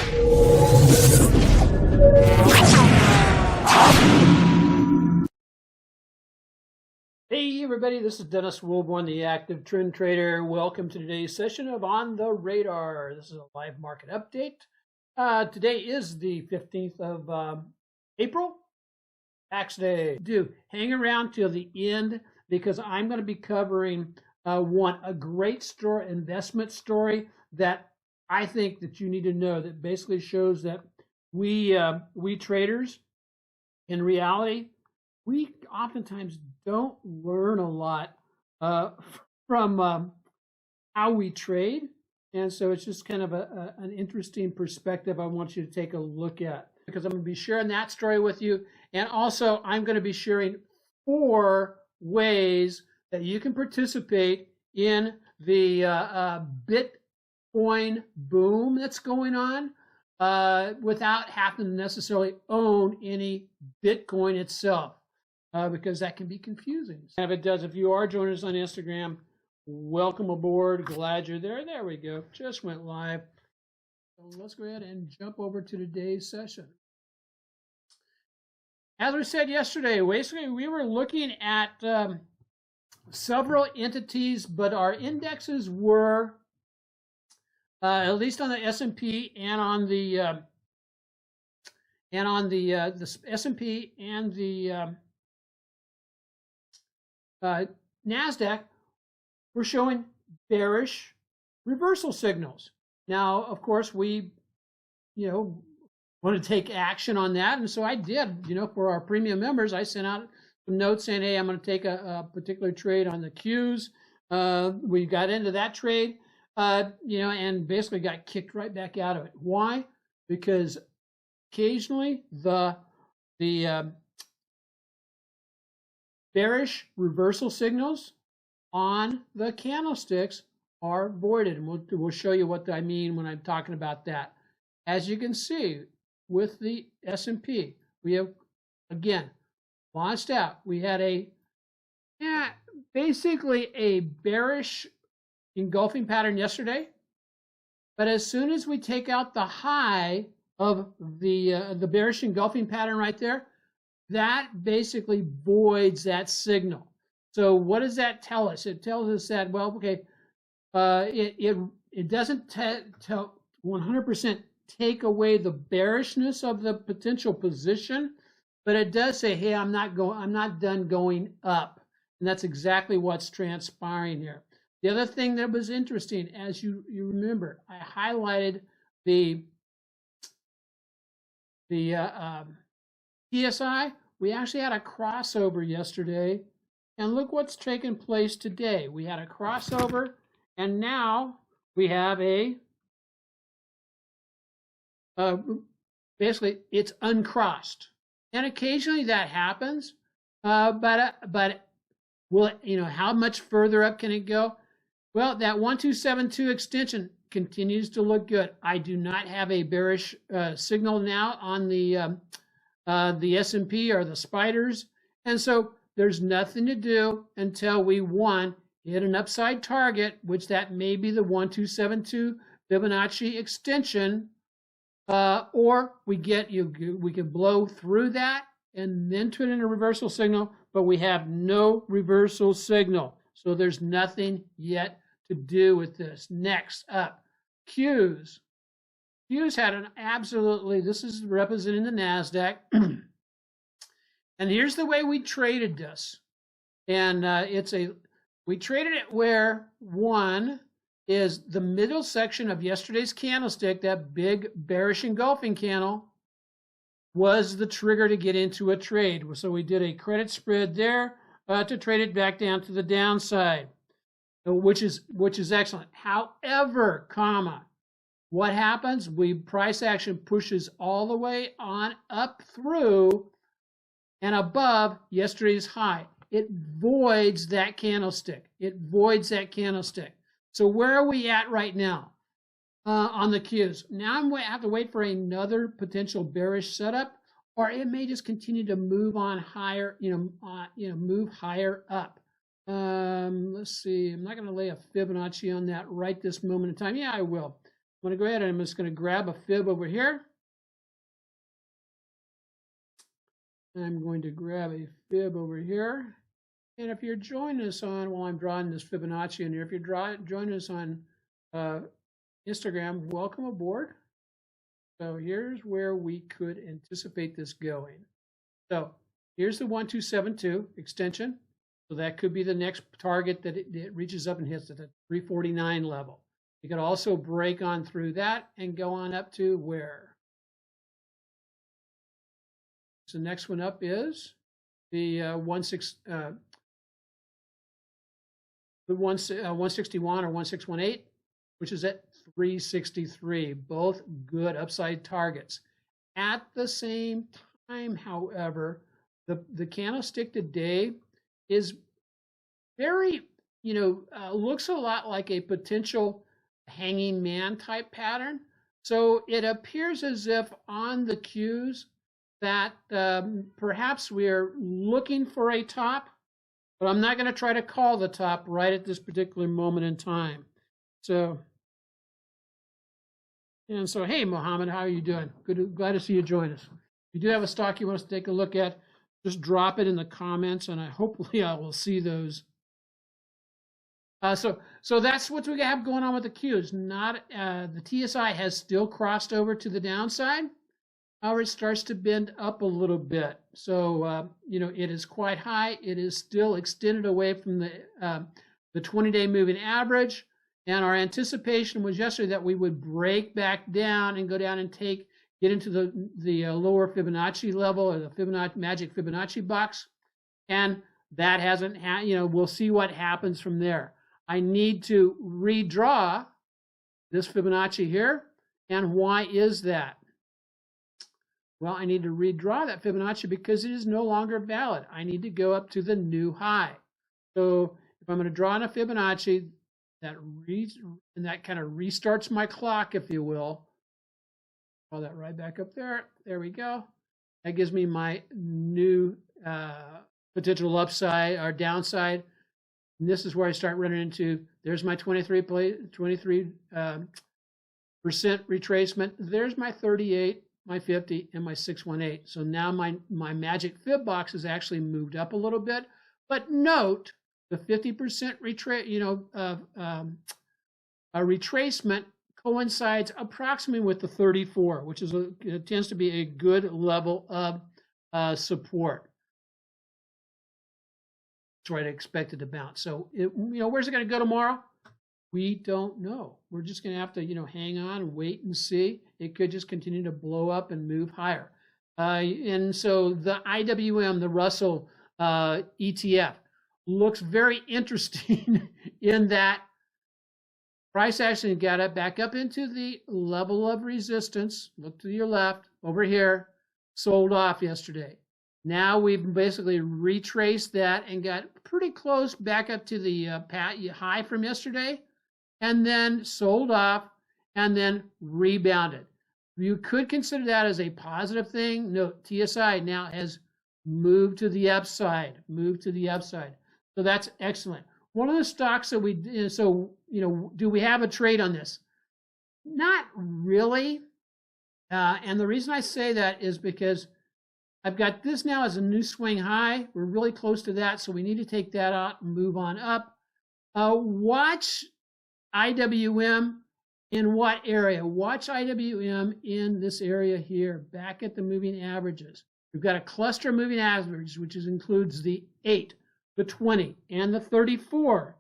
Hey everybody, this is Dennis Wilborn, the Active Trend Trader. Welcome to today's session of On the Radar. This is a live market update. Today is the 15th of April, tax day. Hang around till the end because I'm going to be covering a great investment story that I think that you need to know, that basically shows that we traders, in reality, we oftentimes don't learn a lot from how we trade. And so it's just kind of an interesting perspective I want you to take a look at, because I'm going to be sharing that story with you. And also I'm going to be sharing 4 ways that you can participate in the Bitcoin boom that's going on without having to necessarily own any Bitcoin itself. Because that can be confusing. And if it does, if you are joining us on Instagram, welcome aboard. Glad you're there. There we go. Just went live. So let's go ahead and jump over to today's session. As we said yesterday, basically we were looking at several entities, but our indexes were, at least on the S&P and on the S&P and the NASDAQ, we're showing bearish reversal signals. Now, of course, we, want to take action on that. And so I did, for our premium members, I sent out some notes saying, hey, I'm going to take a particular trade on the Qs. We got into that trade, and basically got kicked right back out of it. Why? Because occasionally the bearish reversal signals on the candlesticks are voided, and we'll show you what I mean when I'm talking about that. As you can see with the S&P, we have again launched out. We had basically a bearish engulfing pattern yesterday, but as soon as we take out the high of the bearish engulfing pattern right there, that basically voids that signal. So what does that tell us? It tells us that, well, okay, it doesn't tell 100% take away the bearishness of the potential position, but it does say, hey, I'm not done going up. And that's exactly what's transpiring here. The other thing that was interesting, as you remember, I highlighted the PSI. We actually had a crossover yesterday, and look what's taken place today. We had a crossover, and now we have basically it's uncrossed. And occasionally that happens, but will how much further up can it go? Well, that 1272 extension continues to look good. I do not have a bearish signal now on the S&P or the spiders, and so there's nothing to do until we hit an upside target, which that may be the 1272 Fibonacci extension, or we can blow through that and then turn in a reversal signal, but we have no reversal signal, so there's nothing yet to do with this. Next up, Qs. Qs had this is representing the NASDAQ. And here's the way we traded this. And we traded it where one is the middle section of yesterday's candlestick, that big bearish engulfing candle, was the trigger to get into a trade. So we did a credit spread there to trade it back down to the downside, which is excellent. However, what happens? Price action pushes all the way on up through and above yesterday's high. It voids that candlestick. So where are we at right now on the Qs? Now I have to wait for another potential bearish setup, or it may just continue to move on higher, move higher up. Let's see. I'm not going to lay a Fibonacci on that right this moment in time. Yeah, I will. I'm going to go ahead and I'm just going to grab a fib over here. I'm going to grab a fib over here. And if you're joining us on, while I'm drawing this Fibonacci in here, if you're joining us on Instagram, welcome aboard. So here's where we could anticipate this going. So here's the 1272 extension. So that could be the next target that it reaches up and hits at the 349 level. You could also break on through that and go on up to where? So the next one up is the 161 or 1618, which is at 363. Both good upside targets. At the same time, however, the candlestick today is very, looks a lot like a potential hanging man type pattern. So it appears as if on the cues that perhaps we're looking for a top, but I'm not going to try to call the top right at this particular moment in time. So, and so, hey, Mohammed, how are you doing? Glad to see you join us. If you do have a stock you want us to take a look at, just drop it in the comments, and hopefully I will see those. So that's what we have going on with the Qs. Not the TSI has still crossed over to the downside. However, it starts to bend up a little bit. So it is quite high. It is still extended away from the 20-day moving average. And our anticipation was yesterday that we would break back down and go down and get into the lower Fibonacci level, or the magic Fibonacci box. And that hasn't, we'll see what happens from there. I need to redraw this Fibonacci here. And why is that? Well, I need to redraw that Fibonacci because it is no longer valid. I need to go up to the new high. So if I'm going to draw on a Fibonacci, that kind of restarts my clock, if you will. Draw that right back up there. There we go. That gives me my new potential upside or downside. And this is where I start running into, there's my 23% retracement. There's my 38, my 50, and my 618. So now my magic fib box has actually moved up a little bit. But note the 50% retracement coincides approximately with the 34, which is it tends to be a good level of support. That's where I'd expect it to bounce. So where's it going to go tomorrow? We don't know. We're just going to have to hang on and wait and see. It could just continue to blow up and move higher. And so the IWM, the Russell ETF, looks very interesting in that price action got it back up into the level of resistance. Look to your left over here, sold off yesterday. Now we've basically retraced that and got pretty close back up to the high from yesterday, and then sold off and then rebounded. You could consider that as a positive thing. No, TSI now has moved to the upside, So that's excellent. One of the stocks that do we have a trade on this? Not really. And the reason I say that is because I've got this now as a new swing high. We're really close to that, so we need to take that out and move on up. Watch IWM in what area? Watch IWM in this area here, back at the moving averages. We've got a cluster moving average, which includes the 8, the 20, and the 34.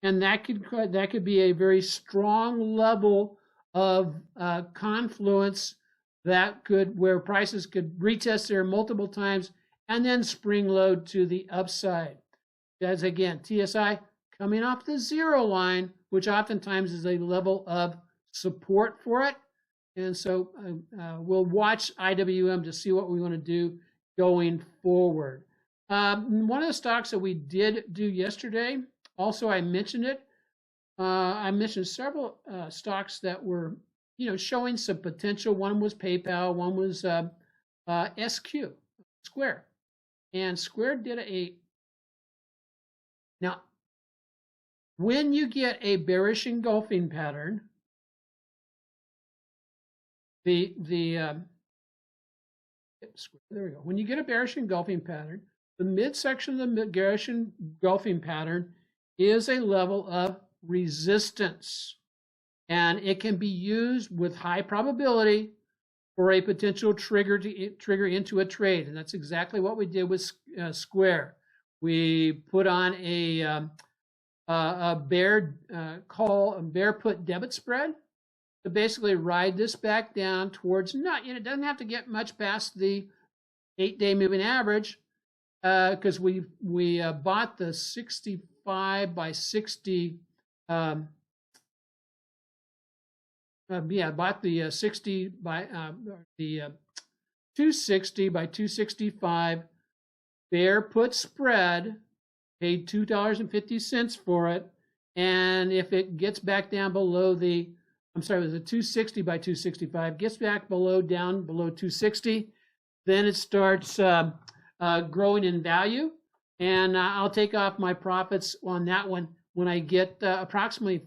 And that could be a very strong level of confluence where prices could retest there multiple times and then spring load to the upside. That's again, TSI coming off the 0 line, which oftentimes is a level of support for it. And so we'll watch IWM to see what we want to do going forward. One of the stocks that we did do yesterday, also I mentioned it. I mentioned several stocks that were showing some potential. One was PayPal, one was SQ, Square. And Square did now, when you get a bearish engulfing pattern, there we go. When you get a bearish engulfing pattern, the midsection of the bearish engulfing pattern is a level of resistance, and it can be used with high probability for a potential trigger to trigger into a trade, and that's exactly what we did with Square. We put on a bear call, a bear put debit spread to basically ride this back down towards it doesn't have to get much past the 8-day moving average, because we bought the 65 by 60. Bought the 60 by the 260 by 265 bear put spread, paid $2.50 for it, and if it gets back down below the, I'm sorry, it was a 260 by 265, gets back down below 260, then it starts growing in value, and I'll take off my profits on that one when I get approximately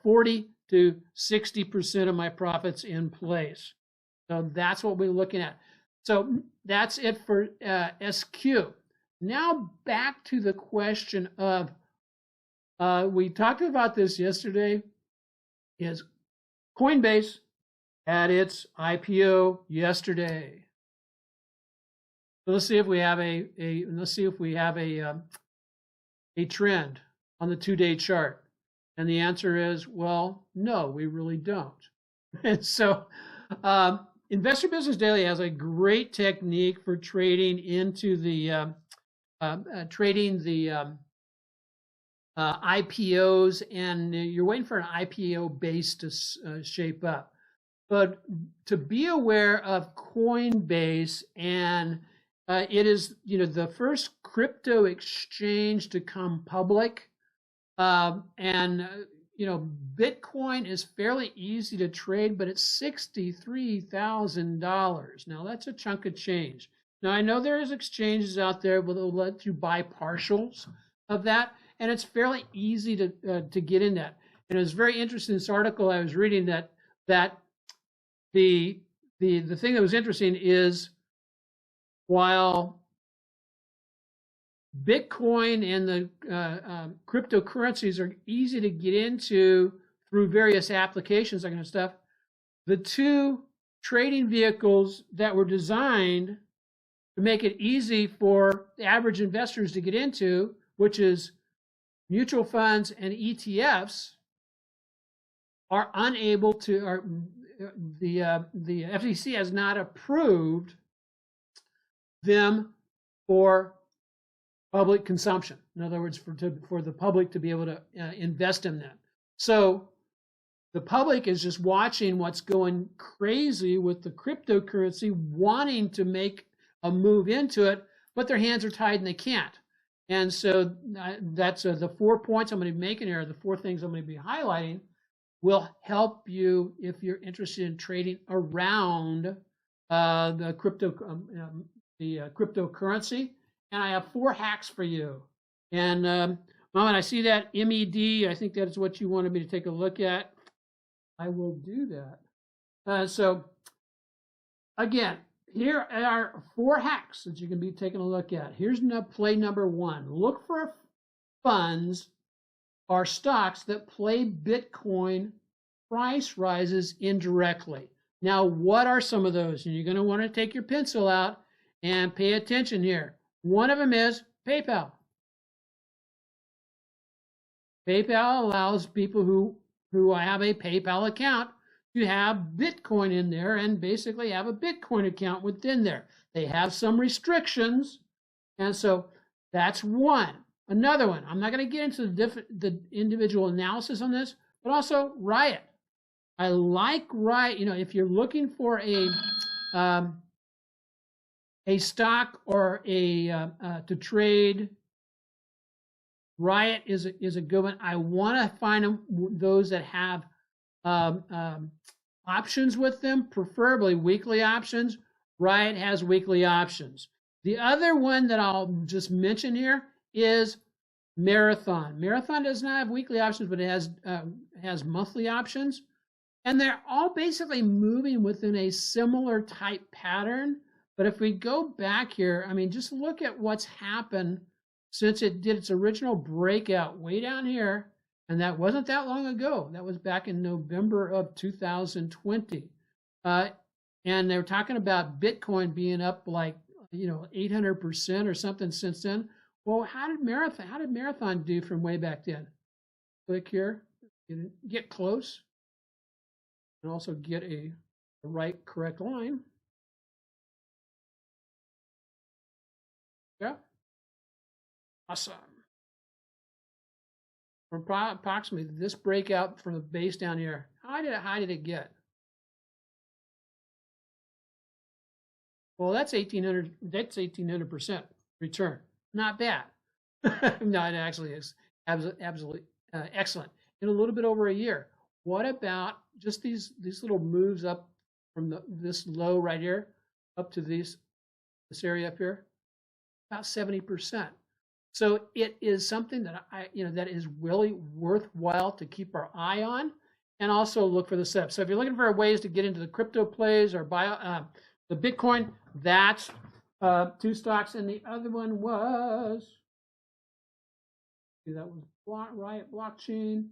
40 to 60% of my profits in place. So that's what we're looking at. So that's it for SQ. Now back to the question of, we talked about this yesterday, is COINBASE had its IPO yesterday. So let's see if we have a trend on the 2-day chart. And the answer is, well, no, we really don't. And so Investor Business Daily has a great technique for trading into the IPOs, and you're waiting for an IPO base to shape up. But to be aware of COINBASE, and it is the first crypto exchange to come public. Bitcoin is fairly easy to trade, but it's $63,000. Now that's a chunk of change. Now I know there's exchanges out there that will let you buy partials of that, and it's fairly easy to get in that. And it was very interesting, this article I was reading, that the thing that was interesting is, while Bitcoin and the cryptocurrencies are easy to get into through various applications, that kind of stuff, the two trading vehicles that were designed to make it easy for the average investors to get into, which is mutual funds and ETFs, are unable to, the FTC has not approved them for public consumption. In other words, for the public to be able to invest in them. So the public is just watching what's going crazy with the cryptocurrency, wanting to make a move into it, but their hands are tied and they can't. And so that's the 4 points I'm going to be making here. The 4 things I'm going to be highlighting will help you if you're interested in trading around the cryptocurrency. And I have 4 hacks for you. And when I see that MED, I think that's what you wanted me to take a look at. I will do that. So again, here are 4 hacks that you can be taking a look at. Here's play number 1. Look for funds or stocks that play Bitcoin price rises indirectly. Now, what are some of those? And you're going to want to take your pencil out and pay attention here. One of them is PayPal. PayPal allows people who have a PayPal account to have Bitcoin in there and basically have a Bitcoin account within there. They have some restrictions, and so that's one. Another one, I'm not going to get into the individual analysis on this, but also Riot. I like Riot. If you're looking for a stock or to trade, Riot is a good one. I want to find those that have options with them, preferably weekly options. Riot has weekly options. The other one that I'll just mention here is Marathon. Marathon does not have weekly options, but it has monthly options. And they're all basically moving within a similar type pattern. But if we go back here, I mean, just look at what's happened since it did its original breakout way down here. And that wasn't that long ago. That was back in November of 2020. And they were talking about Bitcoin being up like, 800% or something since then. Well, how did Marathon do from way back then? Click here, get close, and also get a correct line. Yeah, awesome. From approximately this breakout from the base down here, how did it get? Well, that's 1,800. That's 1,800% return. Not bad. No, it actually is absolutely excellent. In a little bit over a year. What about just these little moves up from this low right here up to this area up here? About 70%. So it is something that that is really worthwhile to keep our eye on, and also look for the setup. So if you're looking for ways to get into the crypto plays or buy the Bitcoin, that's two stocks, and the other one was Riot Blockchain.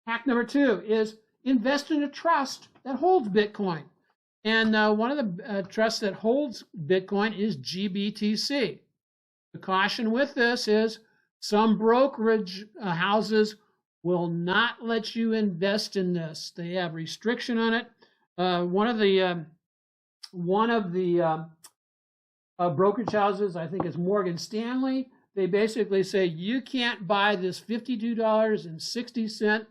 Hack number 2 is invest in a trust that holds Bitcoin. And one of the trusts that holds Bitcoin is GBTC. The caution with this is some brokerage houses will not let you invest in this. They have restriction on it. One of the brokerage houses, I think, is Morgan Stanley. They basically say you can't buy this $52.60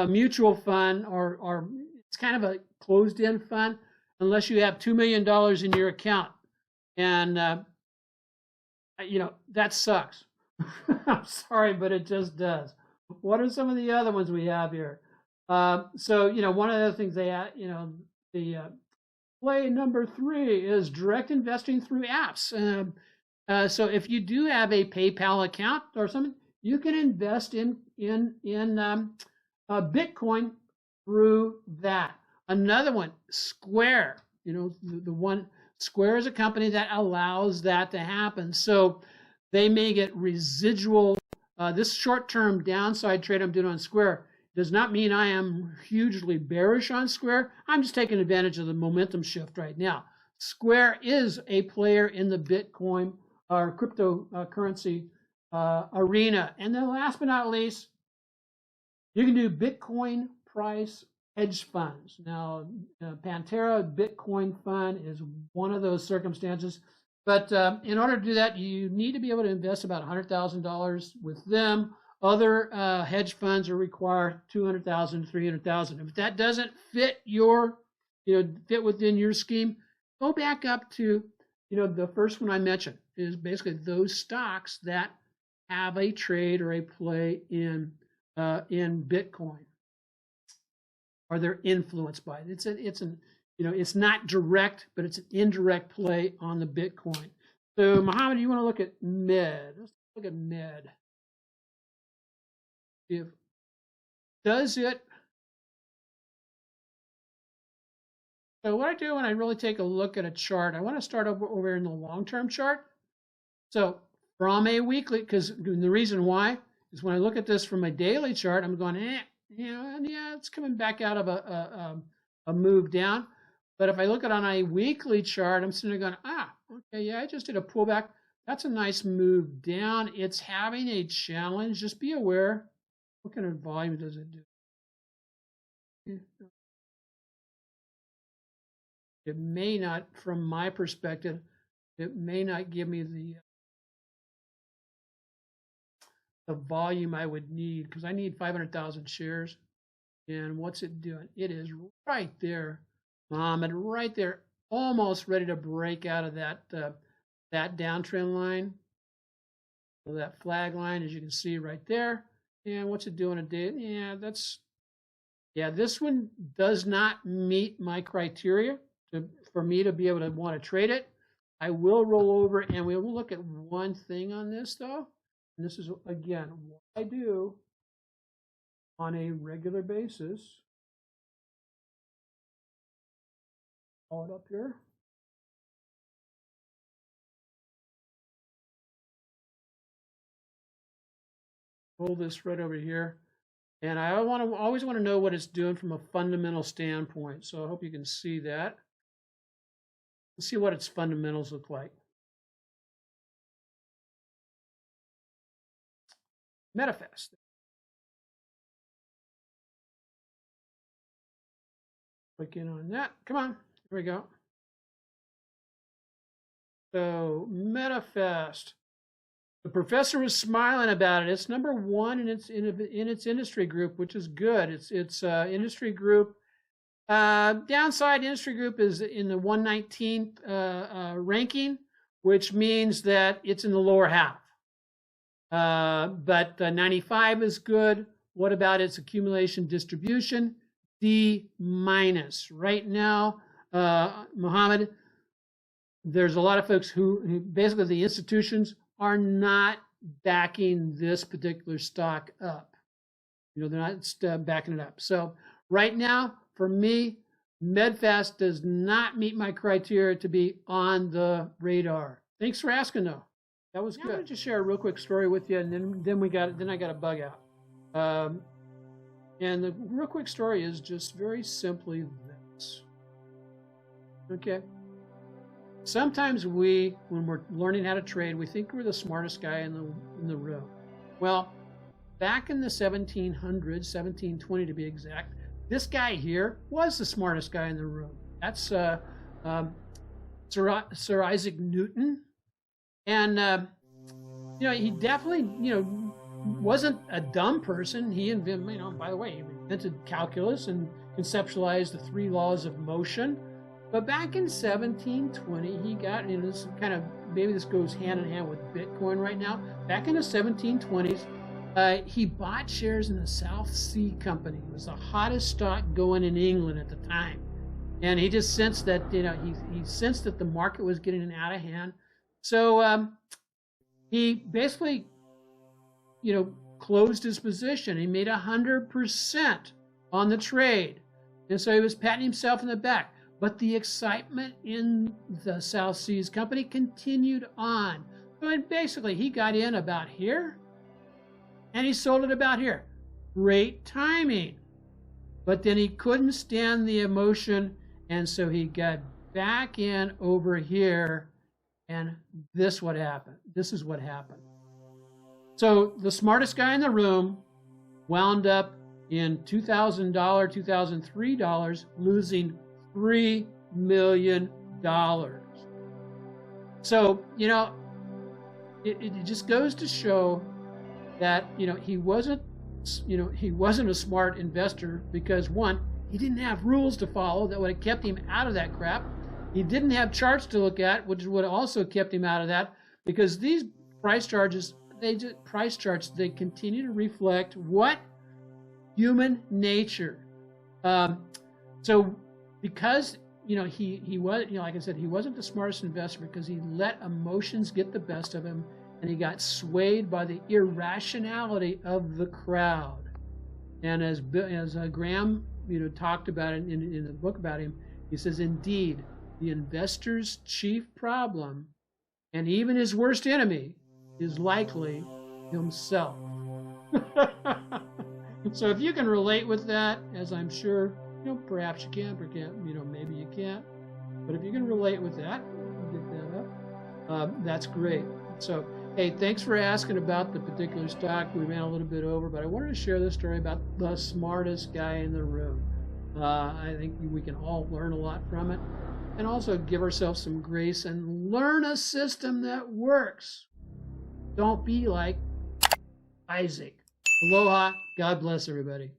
mutual fund, or it's kind of a closed-end fund, unless you have $2 million in your account. And that sucks. I'm sorry, but it just does. What are some of the other ones we have here? So one of the things they the play number 3 is direct investing through apps. So if you do have a PayPal account or something, you can invest in Bitcoin through that. Another one, Square. The one, Square is a company that allows that to happen. So they may get residual. This short-term downside trade I'm doing on Square does not mean I am hugely bearish on Square. I'm just taking advantage of the momentum shift right now. Square is a player in the Bitcoin or cryptocurrency arena. And then last but not least, you can do Bitcoin price hedge funds. Now, Pantera Bitcoin Fund is one of those circumstances. But in order to do that, you need to be able to invest about $100,000 with them. Other hedge funds are require $200,000, $300,000. If that doesn't fit fit within your scheme, go back up to, the first one I mentioned is basically those stocks that have a trade or a play in Bitcoin, or they're influenced by it. It's not direct, but it's an indirect play on the Bitcoin. So, Mohammed, you want to look at MED? Let's look at MED. So what I do when I really take a look at a chart, I want to start over in the long-term chart. So from a weekly, because the reason why is when I look at this from a daily chart, I'm going, it's coming back out of a move down. But if I look at it on a weekly chart, I'm sitting there going, okay, yeah, I just did a pullback. That's a nice move down. It's having a challenge. Just be aware. What kind of volume does it do? It may not, from my perspective, it may not give me the volume I would need, because I need 500,000 shares. And what's it doing? It is right there, and right there, almost ready to break out of that downtrend line. So that flag line, as you can see right there. And what's it doing today? This one does not meet my criteria for me to be able to want to trade it. I will roll over, and we will look at one thing on this, though. And this is, again, what I do on a regular basis. Pull it up here. Pull this right over here. And I always want to know what it's doing from a fundamental standpoint. So I hope you can see that. Let's see what its fundamentals look like. MEDFAST. Click in on that. Come on. Here we go. So MEDFAST. The professor was smiling about it. It's number one in its industry group, which is good. Its industry group. Downside industry group is in the 119th ranking, which means that it's in the lower half. But 95 is good. What about its accumulation distribution? D-. Right now, Mohammed, there's a lot of folks who basically the institutions are not backing this particular stock up. They're not backing it up. So right now, for me, MEDFAST does not meet my criteria to be on the radar. Thanks for asking, though. That was good. I wanted to share a real quick story with you, and then I got a bug out. And the real quick story is just very simply this. Okay. Sometimes when we're learning how to trade, we think we're the smartest guy in the room. Well, back in the 1700s, 1720 to be exact, this guy here was the smartest guy in the room. That's Sir Isaac Newton. And, he definitely, wasn't a dumb person. He invented, by the way, he invented calculus and conceptualized the 3 laws of motion. But back in 1720, he got, this kind of, maybe this goes hand in hand with Bitcoin right now. Back in the 1720s, he bought shares in the South Sea Company. It was the hottest stock going in England at the time. And he just sensed that, he sensed that the market was getting out of hand. So he basically, closed his position. He made 100% on the trade. And so he was patting himself in the back. But the excitement in the South Seas Company continued on. So basically, he got in about here, and he sold it about here. Great timing. But then he couldn't stand the emotion, and so he got back in over here, and this is what happened. So the smartest guy in the room wound up in $2,000, $2003, losing $3 million. So, it just goes to show that, he wasn't a smart investor because, one, he didn't have rules to follow that would have kept him out of that crap. He didn't have charts to look at, which would have also kept him out of that, because these price charts, they continue to reflect what? Human nature. So because, he was, like I said, he wasn't the smartest investor because he let emotions get the best of him, and he got swayed by the irrationality of the crowd. And as Graham, talked about it in the book about him, he says, indeed, the investor's chief problem, and even his worst enemy, is likely himself. So if you can relate with that, as I'm sure, perhaps you can, maybe you can't. But if you can relate with that, get that up. That's great. So, hey, thanks for asking about the particular stock. We ran a little bit over, but I wanted to share this story about the smartest guy in the room. I think we can all learn a lot from it, and also give ourselves some grace and learn a system that works. Don't be like Isaac. Aloha. God bless everybody.